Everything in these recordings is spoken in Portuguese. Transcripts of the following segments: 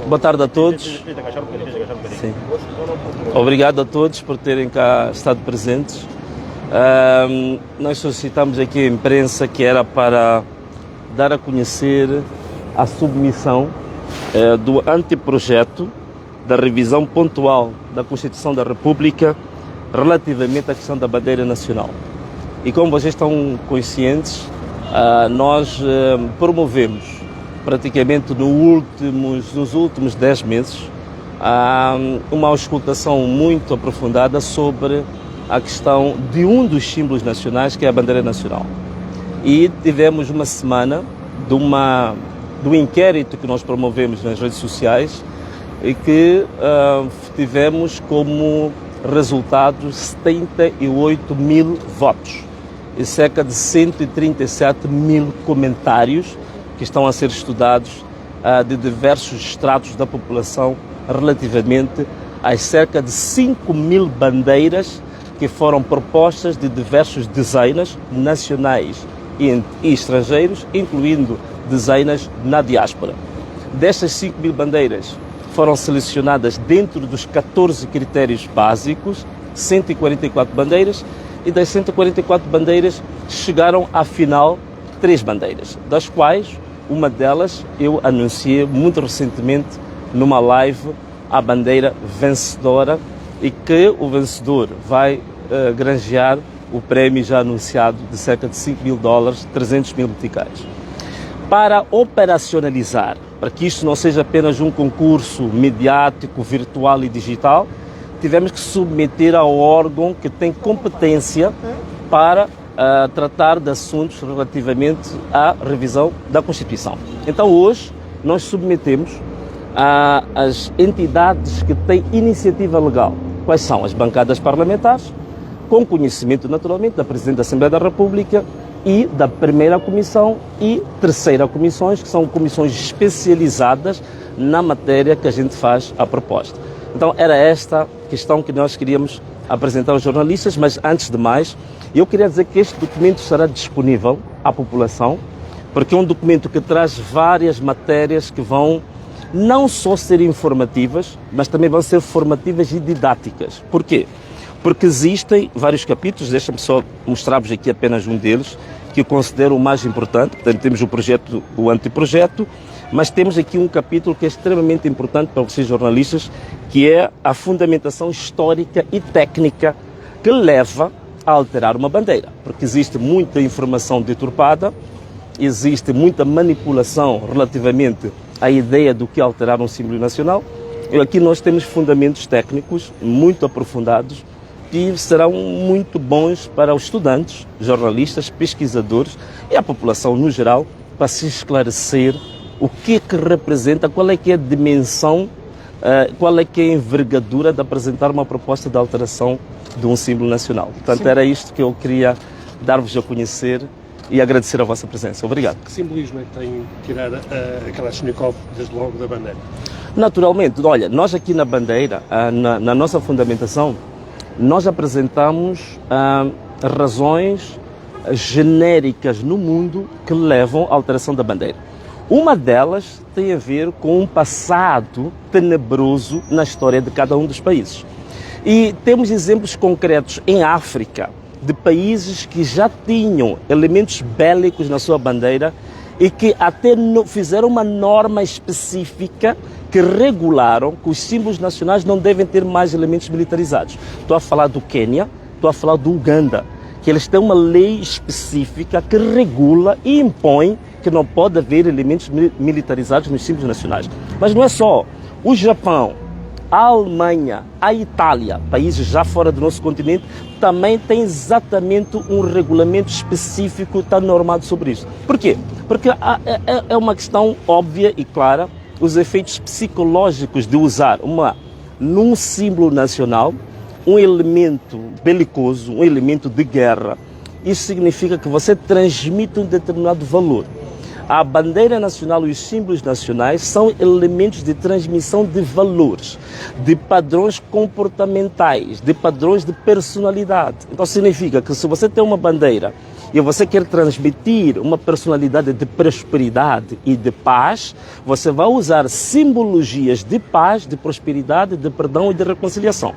Boa tarde a todos. Sim. Obrigado a todos por terem cá estado presentes. Nós solicitamos aqui a imprensa que era para dar a conhecer a submissão do anteprojeto da revisão pontual da Constituição da República relativamente à questão da bandeira nacional. E como vocês estão conscientes, nós promovemos praticamente nos últimos 10 meses uma auscultação muito aprofundada sobre a questão de um dos símbolos nacionais, que é a bandeira nacional. E tivemos uma semana do inquérito que nós promovemos nas redes sociais e que tivemos como resultado 78 mil votos e cerca de 137 mil comentários que estão a ser estudados de diversos estratos da população relativamente às cerca de 5 mil bandeiras que foram propostas de diversos designers nacionais e estrangeiros, incluindo designers na diáspora. Destas 5 mil bandeiras foram selecionadas dentro dos 14 critérios básicos, 144 bandeiras, e das 144 bandeiras chegaram à final 3 bandeiras, das quais uma delas eu anunciei muito recentemente numa live, a bandeira vencedora, e que o vencedor vai granjear o prémio já anunciado de cerca de 5 mil dólares, 300 mil meticais. Para operacionalizar, para que isto não seja apenas um concurso mediático, virtual e digital, tivemos que submeter ao órgão que tem competência para tratar de assuntos relativamente à revisão da Constituição. Então hoje nós submetemos às entidades que têm iniciativa legal. Quais são? As bancadas parlamentares, com conhecimento naturalmente da Presidente da Assembleia da República e da Primeira Comissão e Terceira Comissões, que são comissões especializadas na matéria que a gente faz a proposta. Então era esta questão que nós queríamos apresentar aos jornalistas, mas antes de mais, eu queria dizer que este documento estará disponível à população, porque é um documento que traz várias matérias que vão não só ser informativas, mas também vão ser formativas e didáticas. Por quê? Porque existem vários capítulos, deixa-me só mostrar-vos aqui apenas um deles, que eu considero o mais importante. Portanto, temos o projeto, o anteprojeto, mas temos aqui um capítulo que é extremamente importante para vocês jornalistas, que é a fundamentação histórica e técnica que leva a alterar uma bandeira. Porque existe muita informação deturpada, existe muita manipulação relativamente à ideia do que alterar um símbolo nacional. E aqui nós temos fundamentos técnicos muito aprofundados e serão muito bons para os estudantes, jornalistas, pesquisadores e a população no geral, para se esclarecer o que representa, qual é que é a dimensão, qual é que é a envergadura de apresentar uma proposta de alteração de um símbolo nacional. Portanto, sim, era isto que eu queria dar-vos a conhecer e agradecer a vossa presença. Obrigado. Que simbolismo é que tem tirar a Kalashnikov desde logo da bandeira? Naturalmente, olha, nós aqui na bandeira, na nossa fundamentação, nós apresentamos razões genéricas no mundo que levam à alteração da bandeira. Uma delas tem a ver com um passado tenebroso na história de cada um dos países. E temos exemplos concretos em África, de países que já tinham elementos bélicos na sua bandeira e que até fizeram uma norma específica que regularam que os símbolos nacionais não devem ter mais elementos militarizados. Estou a falar do Quênia, estou a falar do Uganda, que eles têm uma lei específica que regula e impõe que não pode haver elementos militarizados nos símbolos nacionais. Mas não é só. O Japão, a Alemanha, a Itália, países já fora do nosso continente, também tem exatamente um regulamento específico, está normado sobre isso. Por quê? Porque é uma questão óbvia e clara, os efeitos psicológicos de usar num símbolo nacional um elemento belicoso, um elemento de guerra. Isso significa que você transmite um determinado valor. A bandeira nacional e os símbolos nacionais são elementos de transmissão de valores, de padrões comportamentais, de padrões de personalidade. Então significa que se você tem uma bandeira e você quer transmitir uma personalidade de prosperidade e de paz, você vai usar simbologias de paz, de prosperidade, de perdão e de reconciliação.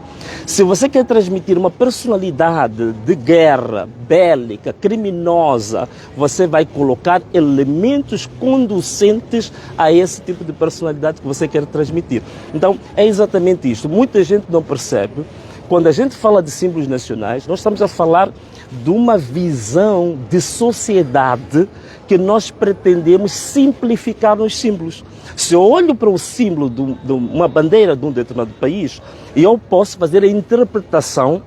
Se você quer transmitir uma personalidade de guerra, bélica, criminosa, você vai colocar elementos conducentes a esse tipo de personalidade que você quer transmitir. Então, é exatamente isto. Muita gente não percebe. Quando a gente fala de símbolos nacionais, nós estamos a falar de uma visão de sociedade que nós pretendemos simplificar nos símbolos. Se eu olho para o símbolo de uma bandeira de um determinado país, eu posso fazer a interpretação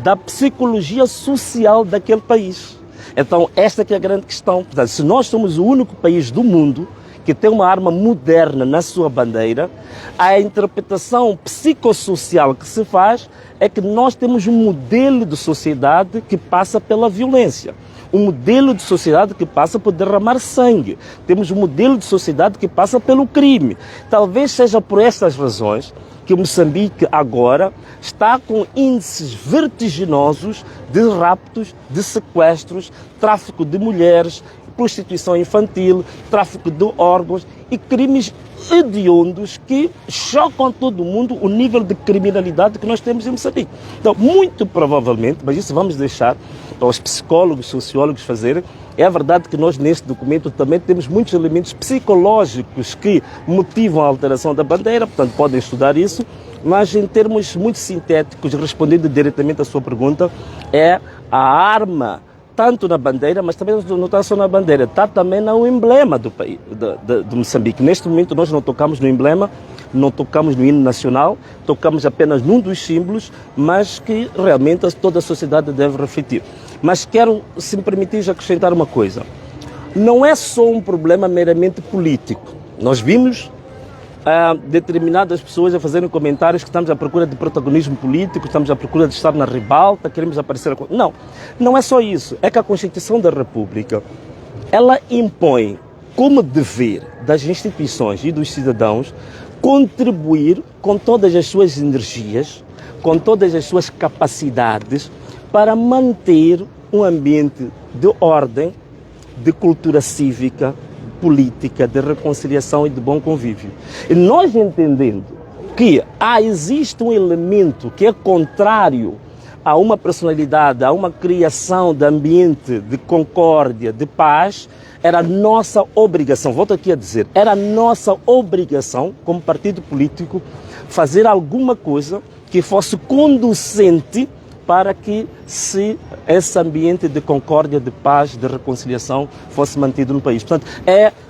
da psicologia social daquele país. Então, esta que é a grande questão. Portanto, se nós somos o único país do mundo que tem uma arma moderna na sua bandeira, a interpretação psicossocial que se faz é que nós temos um modelo de sociedade que passa pela violência, um modelo de sociedade que passa por derramar sangue, temos um modelo de sociedade que passa pelo crime. Talvez seja por estas razões que Moçambique agora está com índices vertiginosos de raptos, de sequestros, tráfico de mulheres, prostituição infantil, tráfico de órgãos e crimes hediondos que chocam todo mundo o nível de criminalidade que nós temos em Moçambique. Então, muito provavelmente, mas isso vamos deixar para os psicólogos, sociólogos fazerem, é verdade que nós neste documento também temos muitos elementos psicológicos que motivam a alteração da bandeira, portanto podem estudar isso, mas em termos muito sintéticos, respondendo diretamente à sua pergunta, é a arma tanto na bandeira, mas também não está só na bandeira, está também no emblema do país, de Moçambique. Neste momento nós não tocamos no emblema, não tocamos no hino nacional, tocamos apenas num dos símbolos, mas que realmente toda a sociedade deve refletir. Mas quero, se me permitir, acrescentar uma coisa. Não é só um problema meramente político. Nós vimos determinadas pessoas a fazerem comentários que estamos à procura de protagonismo político, estamos à procura de estar na ribalta, queremos aparecer... Não, não é só isso. É que a Constituição da República, ela impõe como dever das instituições e dos cidadãos contribuir com todas as suas energias, com todas as suas capacidades para manter um ambiente de ordem, de cultura cívica, política, de reconciliação e de bom convívio. E nós entendendo que existe um elemento que é contrário a uma personalidade, a uma criação de ambiente de concórdia, de paz, era nossa obrigação, volto aqui a dizer, era nossa obrigação como partido político fazer alguma coisa que fosse conducente para que esse ambiente de concórdia, de paz, de reconciliação fosse mantido no país. Portanto,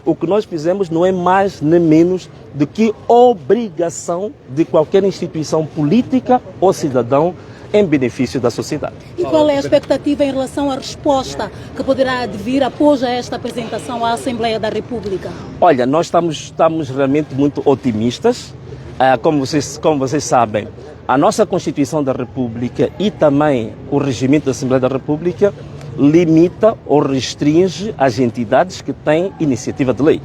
o que nós fizemos não é mais nem menos do que obrigação de qualquer instituição política ou cidadão em benefício da sociedade. E qual é a expectativa em relação à resposta que poderá advir após esta apresentação à Assembleia da República? Olha, nós estamos realmente muito otimistas. Como vocês sabem, a nossa Constituição da República e também o regimento da Assembleia da República limita ou restringe as entidades que têm iniciativa de lei.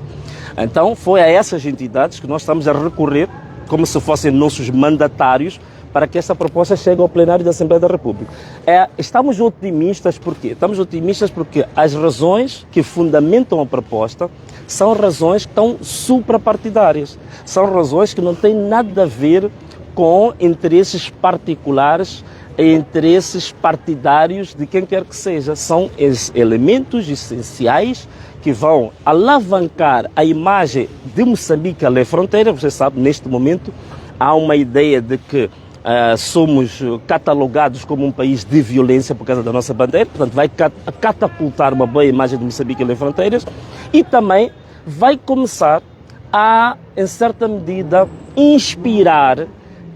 Então, foi a essas entidades que nós estamos a recorrer, como se fossem nossos mandatários, para que essa proposta chegue ao plenário da Assembleia da República. Estamos otimistas por quê? Estamos otimistas porque as razões que fundamentam a proposta são razões que estão suprapartidárias. São razões que não têm nada a ver com interesses particulares e interesses partidários de quem quer que seja. São elementos essenciais que vão alavancar a imagem de Moçambique além fronteira. Você sabe, neste momento, há uma ideia de que somos catalogados como um país de violência por causa da nossa bandeira, portanto vai catapultar uma boa imagem de Moçambique além fronteiras e também vai começar a, em certa medida, inspirar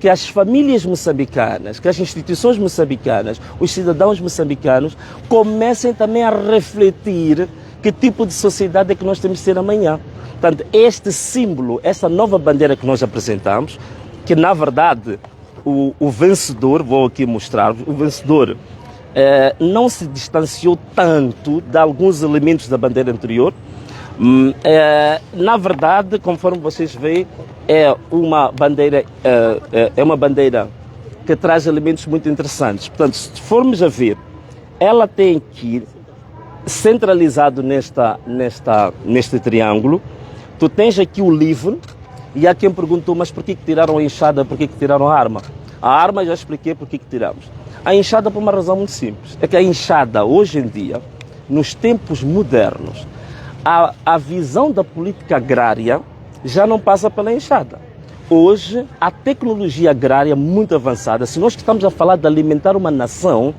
que as famílias moçambicanas, que as instituições moçambicanas, os cidadãos moçambicanos comecem também a refletir que tipo de sociedade é que nós temos de ser amanhã. Portanto, este símbolo, essa nova bandeira que nós apresentamos, que na verdade o vencedor, vou aqui mostrar-vos, o vencedor não se distanciou tanto de alguns elementos da bandeira anterior. Na verdade, conforme vocês veem, é uma bandeira que traz elementos muito interessantes. Portanto, se formos a ver, ela tem aqui centralizado neste triângulo, tu tens aqui o livro, e há quem perguntou, mas por que tiraram a enxada, por que tiraram a arma? A arma já expliquei por que tiramos. A enxada por uma razão muito simples, é que a enxada hoje em dia, nos tempos modernos, a visão da política agrária já não passa pela enxada. Hoje, a tecnologia agrária é muito avançada. Se nós estamos a falar de alimentar uma nação,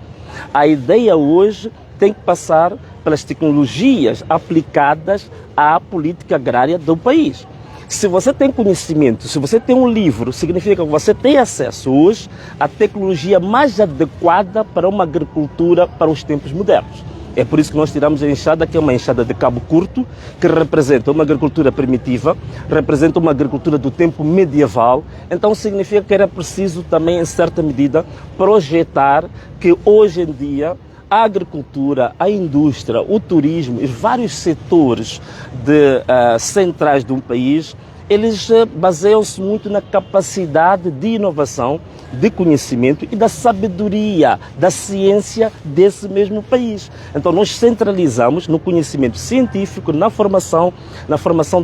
a ideia hoje tem que passar pelas tecnologias aplicadas à política agrária do país. Se você tem conhecimento, se você tem um livro, significa que você tem acesso hoje à tecnologia mais adequada para uma agricultura para os tempos modernos. É por isso que nós tiramos a enxada, que é uma enxada de cabo curto, que representa uma agricultura primitiva, representa uma agricultura do tempo medieval. Então significa que era preciso também, em certa medida, projetar que hoje em dia a agricultura, a indústria, o turismo e vários setores centrais de um país, eles baseiam-se muito na capacidade de inovação, de conhecimento e da sabedoria, da ciência desse mesmo país. Então nós centralizamos no conhecimento científico, na formação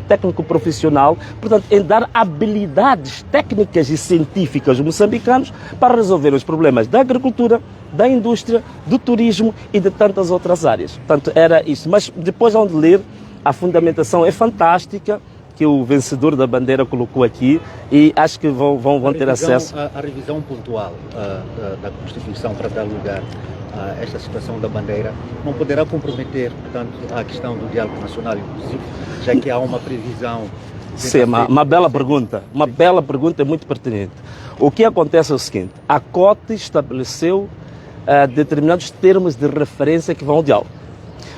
técnico-profissional, portanto, em dar habilidades técnicas e científicas aos moçambicanos para resolver os problemas da agricultura, da indústria, do turismo e de tantas outras áreas. Portanto, era isso. Mas depois vão ler, a fundamentação é fantástica, que o vencedor da bandeira colocou aqui, e acho que vão ter acesso. A revisão pontual da Constituição para dar lugar a esta situação da bandeira não poderá comprometer, portanto, a questão do diálogo nacional inclusive, já que há uma previsão. Sim, uma bela pergunta. Uma bela pergunta, é muito pertinente. O que acontece é o seguinte: a COTE estabeleceu determinados termos de referência que vão ao diálogo.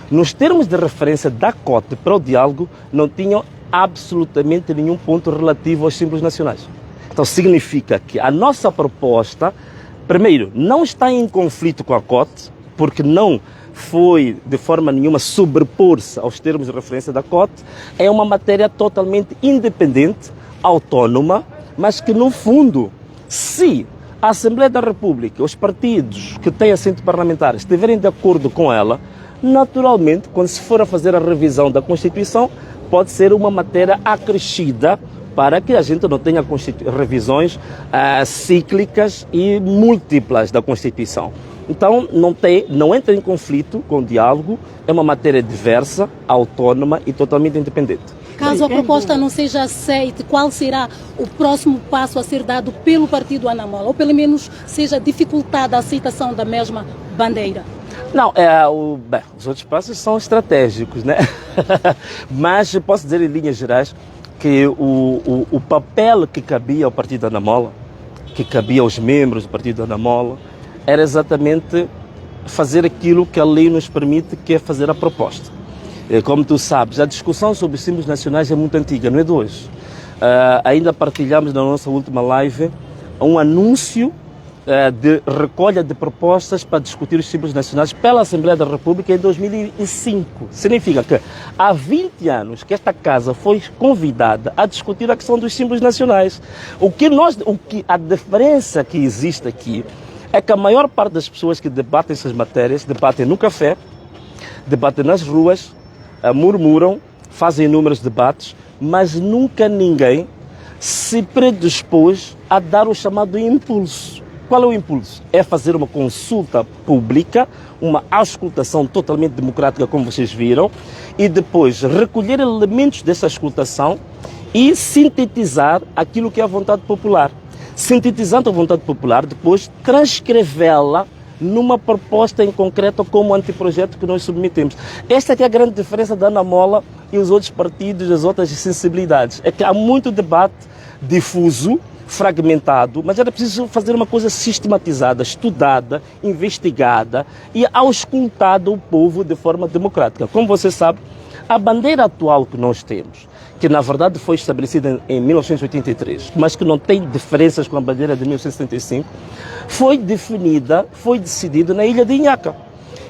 Nos termos de referência da COTE para o diálogo não tinham absolutamente nenhum ponto relativo aos símbolos nacionais. Então significa que a nossa proposta, primeiro, não está em conflito com a COTE, porque não foi de forma nenhuma sobrepor-se aos termos de referência da COTE, é uma matéria totalmente independente, autônoma, mas que no fundo, se a Assembleia da República, os partidos que têm assento parlamentar estiverem de acordo com ela, naturalmente, quando se for a fazer a revisão da Constituição, pode ser uma matéria acrescida para que a gente não tenha revisões cíclicas e múltiplas da Constituição. Então, não entra em conflito com o diálogo, é uma matéria diversa, autônoma e totalmente independente. Caso a proposta não seja aceita, qual será o próximo passo a ser dado pelo partido Anamola? Ou pelo menos seja dificultada a aceitação da mesma bandeira? Não, os outros passos são estratégicos, né? Mas posso dizer em linhas gerais que o papel que cabia ao partido Anamola, que cabia aos membros do partido Anamola, era exatamente fazer aquilo que a lei nos permite, que é fazer a proposta. Como tu sabes, a discussão sobre os símbolos nacionais é muito antiga, não é de hoje. Ainda partilhamos na nossa última live um anúncio de recolha de propostas para discutir os símbolos nacionais pela Assembleia da República em 2005. Significa que há 20 anos que esta casa foi convidada a discutir a questão dos símbolos nacionais. A diferença que existe aqui é que a maior parte das pessoas que debatem essas matérias debatem no café, debatem nas ruas, murmuram, fazem inúmeros debates, mas nunca ninguém se predispôs a dar o chamado impulso. Qual é o impulso? É fazer uma consulta pública, uma auscultação totalmente democrática, como vocês viram, e depois recolher elementos dessa auscultação e sintetizar aquilo que é a vontade popular. Sintetizando a vontade popular, depois transcrevê-la numa proposta em concreto como anteprojeto que nós submetemos. Esta é a grande diferença da Anamola e os outros partidos, as outras sensibilidades. É que há muito debate difuso, fragmentado, mas era preciso fazer uma coisa sistematizada, estudada, investigada e auscultada o povo de forma democrática. Como você sabe, a bandeira atual que nós temos, que na verdade foi estabelecida em 1983, mas que não tem diferenças com a bandeira de 1975, foi decidida na ilha de Inhaca.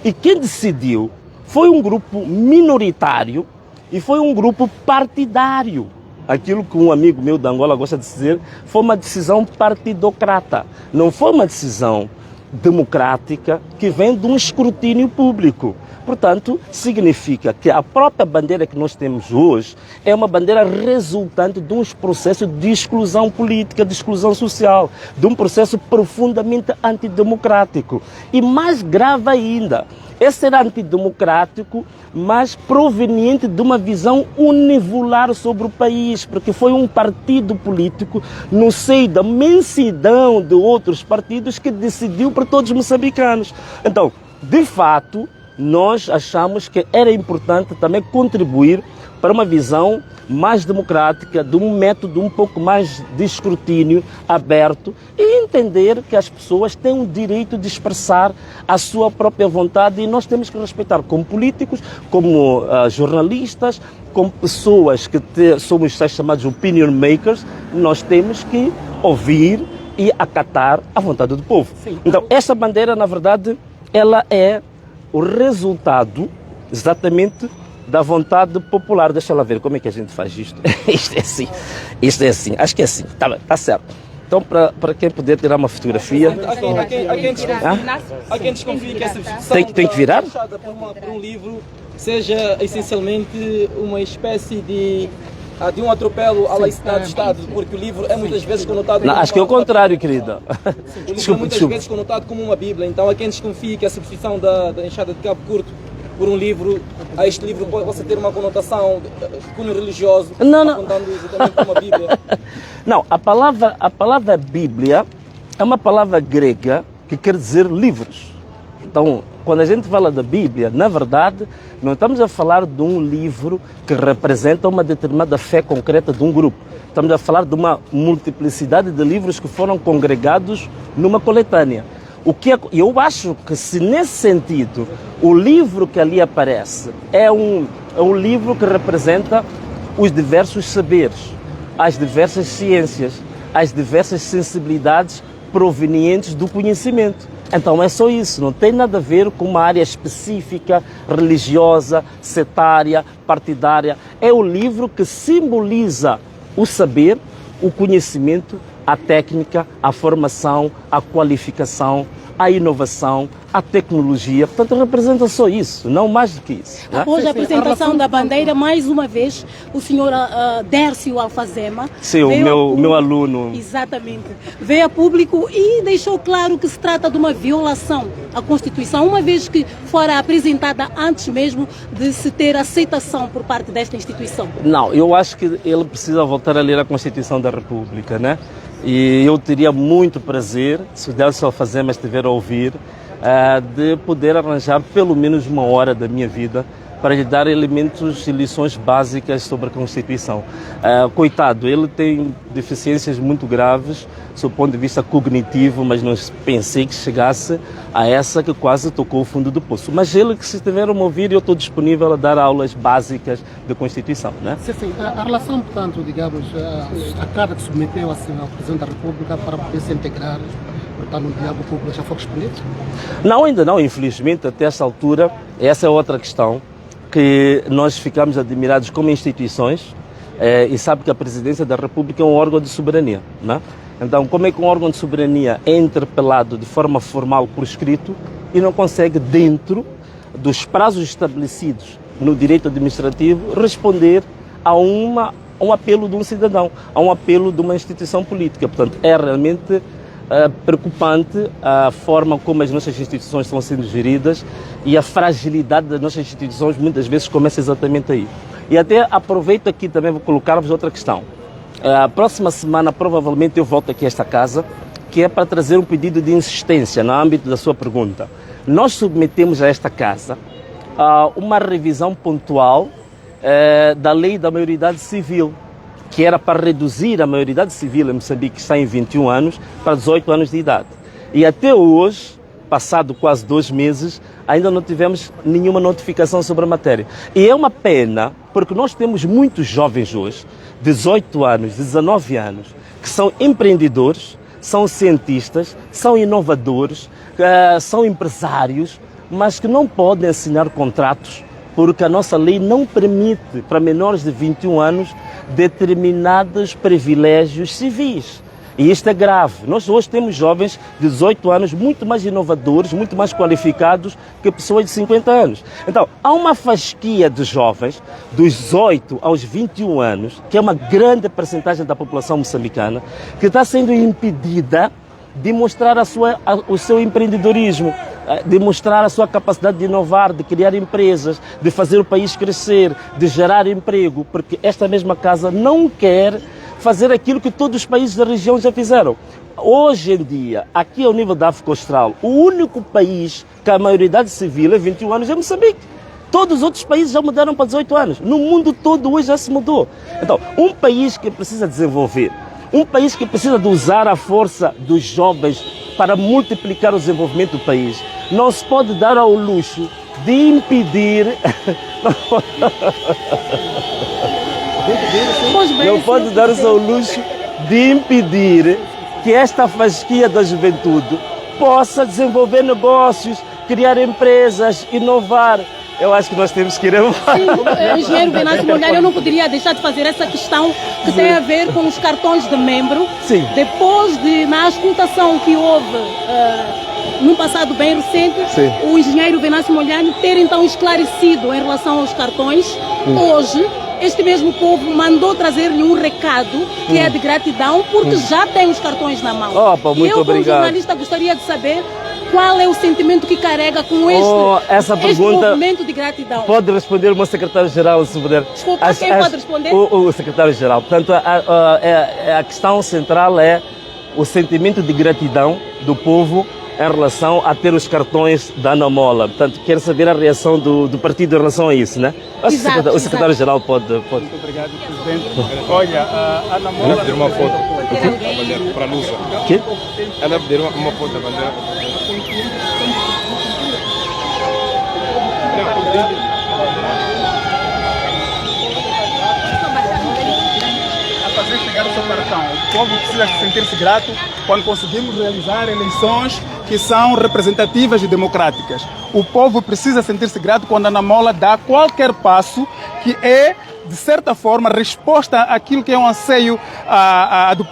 E quem decidiu foi um grupo minoritário e foi um grupo partidário. Aquilo que um amigo meu da Angola gosta de dizer, foi uma decisão partidocrata. Não foi uma decisão democrática que vem de um escrutínio público. Portanto, significa que a própria bandeira que nós temos hoje é uma bandeira resultante de um processo de exclusão política, de exclusão social, de um processo profundamente antidemocrático. E mais grave ainda, esse era antidemocrático, mas proveniente de uma visão univolar sobre o país, porque foi um partido político no seio da imensidão de outros partidos que decidiu para todos os moçambicanos. Então, de fato, nós achamos que era importante também contribuir para uma visão mais democrática, de um método um pouco mais de escrutínio aberto e entender que as pessoas têm o direito de expressar a sua própria vontade e nós temos que respeitar como políticos, como jornalistas, como pessoas que somos chamados opinion makers, nós temos que ouvir e acatar a vontade do povo. Sim. Então, essa bandeira, na verdade, ela é o resultado exatamente da vontade popular. Deixa eu ver como é que a gente faz isto. Isto é assim, acho que é assim, tá certo. Então, para quem puder tirar uma fotografia... Há quem desconfie que essa substituição tem que virar? Por um livro seja essencialmente uma espécie de um atropelo à laicidade do Estado, porque o livro é muitas vezes conotado... Não, acho que é o contrário, querida. O livro é muitas vezes conotado como uma Bíblia, então há quem desconfie que a substituição da Enxada de Cabo Curto por um livro, este livro possa ter uma conotação de cunho religioso, apontando exatamente como uma Bíblia. Não, a palavra Bíblia é uma palavra grega que quer dizer livros. Então, quando a gente fala da Bíblia, na verdade, não estamos a falar de um livro que representa uma determinada fé concreta de um grupo. Estamos a falar de uma multiplicidade de livros que foram congregados numa coletânea. Eu acho que se nesse sentido o livro que ali aparece é um livro que representa os diversos saberes, as diversas ciências, as diversas sensibilidades provenientes do conhecimento. Então é só isso, não tem nada a ver com uma área específica, religiosa, setária, partidária. É o livro que simboliza o saber, o conhecimento, a técnica, a formação, a qualificação, a inovação, a tecnologia. Portanto, representa só isso, não mais do que isso. Após a apresentação da bandeira, mais uma vez, o senhor Dércio Alfazema... Sim, o meu aluno. Exatamente. Veio a público e deixou claro que se trata de uma violação à Constituição, uma vez que fora apresentada antes mesmo de se ter aceitação por parte desta instituição. Não, eu acho que ele precisa voltar a ler a Constituição da República, né? E eu teria muito prazer, se o Dércio Alfazema estiver a ouvir, de poder arranjar pelo menos uma hora da minha vida para lhe dar elementos e lições básicas sobre a Constituição. Coitado, ele tem deficiências muito graves, do ponto de vista cognitivo, mas não pensei que chegasse a essa que quase tocou o fundo do poço. Mas ele, que se estiver a ouvir, eu estou disponível a dar aulas básicas da Constituição, né? Sim, a relação, portanto, digamos, a carta que submeteu ao Presidente da República para poder se integrar, portanto, no diálogo público, já foi respondido? Não, ainda não, infelizmente, até esta altura. Essa é outra questão que nós ficamos admirados como instituições e sabe que a Presidência da República é um órgão de soberania, né? Então, como é que um órgão de soberania é interpelado de forma formal por escrito e não consegue, dentro dos prazos estabelecidos no direito administrativo, responder a um apelo de um cidadão, a um apelo de uma instituição política? Portanto, é realmente preocupante a forma como as nossas instituições estão sendo geridas e a fragilidade das nossas instituições muitas vezes começa exatamente aí. E até aproveito aqui também, vou colocar-vos outra questão. A próxima semana, provavelmente, eu volto aqui a esta casa, que é para trazer um pedido de insistência no âmbito da sua pergunta. Nós submetemos a esta casa uma revisão pontual da lei da maioridade civil, que era para reduzir a maioridade civil em Moçambique, que está em 21 anos, para 18 anos de idade. E até hoje, passado quase 2 meses, ainda não tivemos nenhuma notificação sobre a matéria. E é uma pena, porque nós temos muitos jovens hoje, 18 anos, 19 anos, que são empreendedores, são cientistas, são inovadores, são empresários, mas que não podem assinar contratos porque a nossa lei não permite para menores de 21 anos determinados privilégios civis. E isto é grave. Nós hoje temos jovens de 18 anos muito mais inovadores, muito mais qualificados que pessoas de 50 anos. Então, há uma fasquia de jovens dos 18 aos 21 anos, que é uma grande percentagem da população moçambicana, que está sendo impedida de mostrar o seu empreendedorismo, de mostrar a sua capacidade de inovar, de criar empresas, de fazer o país crescer, de gerar emprego, porque esta mesma casa não quer fazer aquilo que todos os países da região já fizeram. Hoje em dia, aqui ao nível da África Austral, o único país que a maioridade civil é 21 anos é Moçambique. Todos os outros países já mudaram para 18 anos. No mundo todo hoje já se mudou. Então, um país que precisa desenvolver, um país que precisa de usar a força dos jovens para multiplicar o desenvolvimento do país, não se pode dar ao luxo de impedir... Não pode dar-se ao luxo de impedir que esta fasquia da juventude possa desenvolver negócios, criar empresas, inovar. Eu acho que nós temos que ir embora. Sim, engenheiro Venâncio Molhado, eu não poderia deixar de fazer essa questão que tem a ver com os cartões de membro. Sim. Depois na auscultação que houve num passado bem recente, sim, o engenheiro Venâncio Molhado ter então esclarecido em relação aos cartões. Hoje, este mesmo povo mandou trazer-lhe um recado que é de gratidão, porque já tem os cartões na mão. Opa, muito eu, como obrigado. jornalista, gostaria de saber qual é o sentimento que carrega com essa este pergunta movimento de gratidão. Pode responder o meu secretário-geral, se puder. Desculpa, quem pode responder? O secretário-geral. Portanto, a questão central é o sentimento de gratidão do povo em relação a ter os cartões da Anamola. Portanto, quero saber a reação do partido em relação a isso, né? Exato, o secretário-geral pode... Muito obrigado, Presidente. Olha, a Anamola... Ela pedir uma foto para a Lusa. Que? Ela pedir uma foto da bandeira. A fazer chegar o seu cartão. O povo precisa sentir-se grato quando conseguimos realizar eleições que são representativas e democráticas. O povo precisa sentir-se grato quando a Anamola dá qualquer passo que é, de certa forma, resposta àquilo que é um anseio do povo.